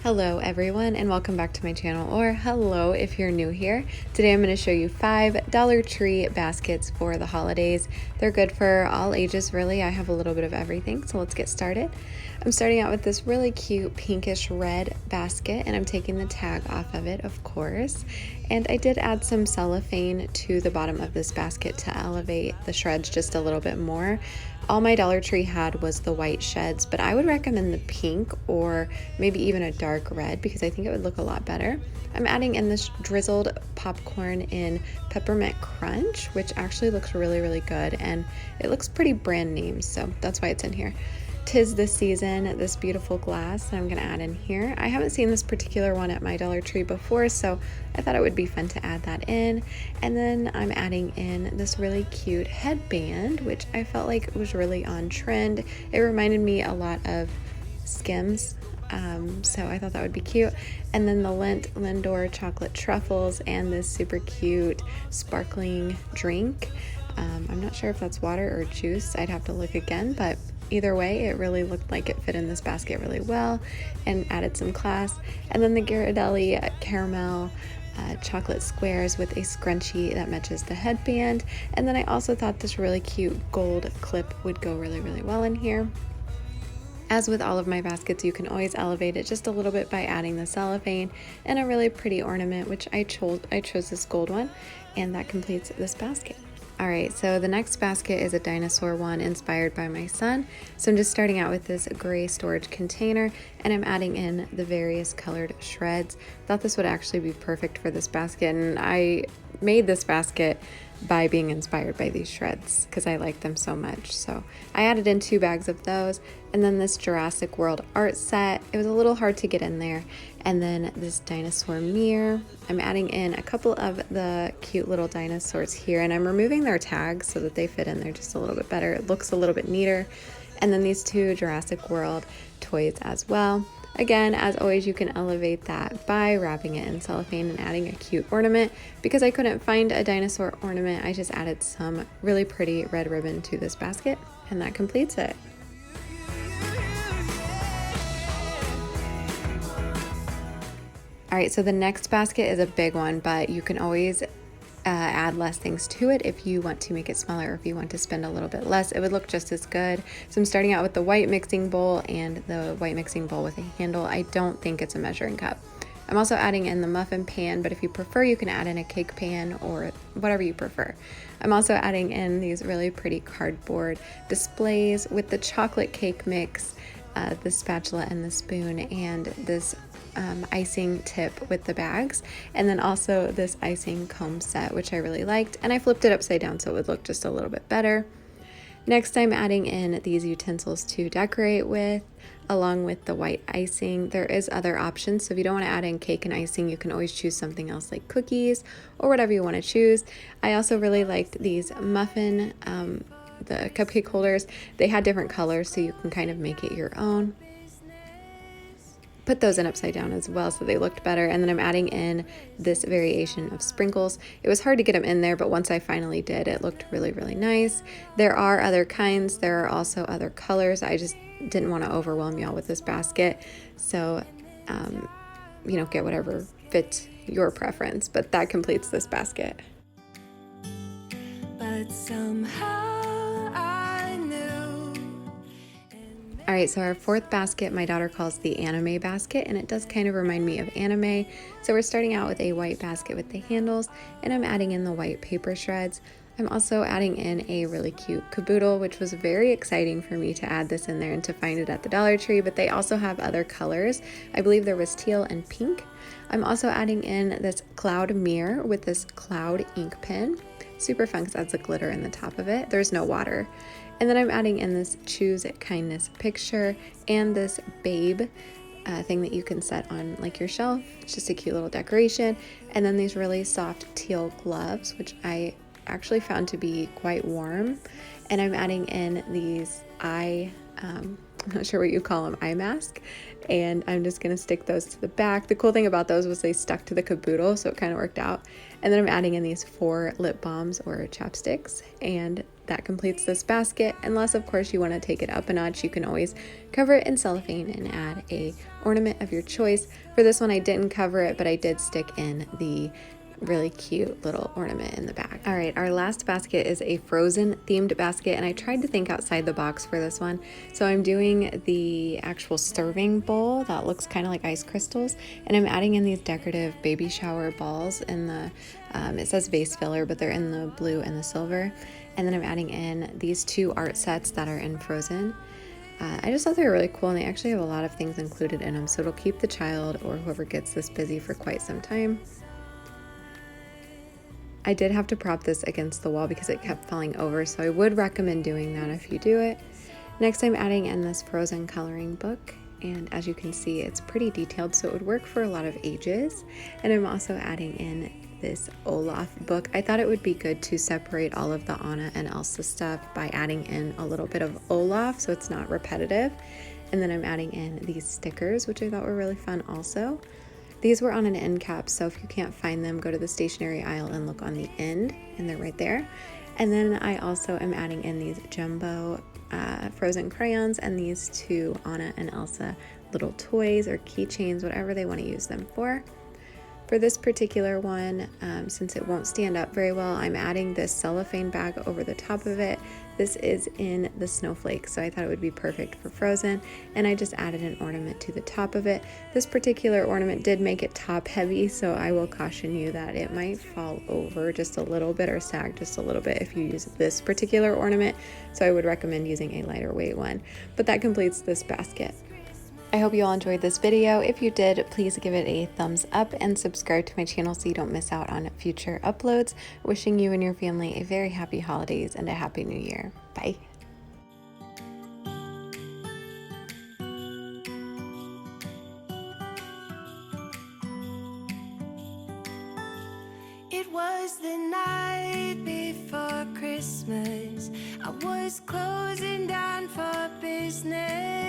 Hello everyone and welcome back to my channel, or hello if you're new here. Today I'm going to show you 5 Dollar Tree baskets for the holidays. They're good for all ages really. I have a little bit of everything, so let's get started. I'm starting out with this really cute pinkish red basket, and I'm taking the tag off of it, of course. And I did add some cellophane to the bottom of this basket to elevate the shreds just a little bit more. All my Dollar Tree had was the white sheds, but I would recommend the pink or maybe even a dark red because I think it would look a lot better. I'm adding in this drizzled popcorn in Peppermint Crunch, which actually looks really, really good, and it looks pretty brand name, so that's why it's in here. 'Tis the Season, this beautiful glass that I'm going to add in here. I haven't seen this particular one at my Dollar Tree before, so I thought it would be fun to add that in. And then I'm adding in this really cute headband, which I felt like was really on trend. It reminded me a lot of Skims, so I thought that would be cute. And then the Lindor chocolate truffles and this super cute sparkling drink. I'm not sure if that's water or juice. I'd have to look again, but either way, it really looked like it fit in this basket really well and added some class. And then the Ghirardelli caramel chocolate squares with a scrunchie that matches the headband. And then I also thought this really cute gold clip would go really, really well in here. As with all of my baskets, you can always elevate it just a little bit by adding the cellophane and a really pretty ornament, which I chose this gold one, and that completes this basket. Alright, so the next basket is a dinosaur one inspired by my son. So I'm just starting out with this gray storage container, and I'm adding in the various colored shreds. Thought this would actually be perfect for this basket, and I made this basket by being inspired by these shreds because I like them so much. So I added in 2 bags of those, and then this Jurassic World art set. It was a little hard to get in there. And then this dinosaur mirror. I'm adding in a couple of the cute little dinosaurs here, and I'm removing their tags so that they fit in there just a little bit better. It looks a little bit neater. And then these 2 Jurassic World toys as well. Again, as always, you can elevate that by wrapping it in cellophane and adding a cute ornament. Because I couldn't find a dinosaur ornament, I just added some really pretty red ribbon to this basket, and that completes it. Alright, so the next basket is a big one, but you can always add less things to it if you want to make it smaller, or if you want to spend a little bit less. It would look just as good. So I'm starting out with the white mixing bowl and the white mixing bowl with a handle. I don't think it's a measuring cup. I'm also adding in the muffin pan, but if you prefer, you can add in a cake pan or whatever you prefer. I'm also adding in these really pretty cardboard displays with the chocolate cake mix, the spatula and the spoon, and this icing tip with the bags, and then also this icing comb set, which I really liked, and I flipped it upside down so it would look just a little bit better. Next, I'm adding in these utensils to decorate with, along with the white icing. There is other options, so if you don't want to add in cake and icing, you can always choose something else like cookies or whatever you want to choose. I also really liked these muffin, the cupcake holders. They had different colors, so you can kind of make it your own. Put those in upside down as well so they looked better. And then I'm adding in this variation of sprinkles. It was hard to get them in there, but once I finally did, it looked really, really nice. There are other kinds. There are also other colors. I just didn't want to overwhelm y'all with this basket. So, get whatever fits your preference, but that completes this basket. But somehow All right, so our 4th basket, my daughter calls the anime basket, and it does kind of remind me of anime. So we're starting out with a white basket with the handles, and I'm adding in the white paper shreds. I'm also adding in a really cute caboodle, which was very exciting for me to add this in there and to find it at the Dollar Tree, but they also have other colors. I believe there was teal and pink. I'm also adding in this cloud mirror with this cloud ink pen. Super fun because it adds the glitter in the top of it. There's no water. And then I'm adding in this Choose Kindness picture and this babe thing that you can set on like your shelf. It's just a cute little decoration. And then these really soft teal gloves, which I actually found to be quite warm. And I'm adding in these eye I'm not sure what you call them, eye mask. And I'm just gonna stick those to the back. The cool thing about those was they stuck to the caboodle, so it kind of worked out. And then I'm adding in these 4 lip balms or chapsticks, and that completes this basket. Unless of course you want to take it up a notch, you can always cover it in cellophane and add a ornament of your choice. For this one I didn't cover it, but I did stick in the really cute little ornament in the back. All right, our last basket is a Frozen themed basket, and I tried to think outside the box for this one. So I'm doing the actual serving bowl that looks kind of like ice crystals, and I'm adding in these decorative baby shower balls in the, it says vase filler, but they're in the blue and the silver. And then I'm adding in these 2 art sets that are in Frozen. I just thought they were really cool, and they actually have a lot of things included in them, so it'll keep the child or whoever gets this busy for quite some time. I did have to prop this against the wall because it kept falling over, so I would recommend doing that if you do it. Next, I'm adding in this Frozen coloring book, and as you can see, it's pretty detailed, so it would work for a lot of ages. And I'm also adding in this Olaf book. I thought it would be good to separate all of the Anna and Elsa stuff by adding in a little bit of Olaf so it's not repetitive. And then I'm adding in these stickers, which I thought were really fun also. These were on an end cap, so if you can't find them, go to the stationery aisle and look on the end, and they're right there. And then I also am adding in these jumbo Frozen crayons and these 2 Anna and Elsa little toys or keychains, whatever they want to use them for. For this particular one, since it won't stand up very well, I'm adding this cellophane bag over the top of it. This is in the snowflake, so I thought it would be perfect for Frozen, and I just added an ornament to the top of it. This particular ornament did make it top heavy, so I will caution you that it might fall over just a little bit or sag just a little bit if you use this particular ornament, so I would recommend using a lighter weight one. But that completes this basket. I hope you all enjoyed this video. If you did, please give it a thumbs up and subscribe to my channel so you don't miss out on future uploads. Wishing you and your family a very happy holidays and a happy new year. Bye. It was the night before Christmas. I was closing down for business.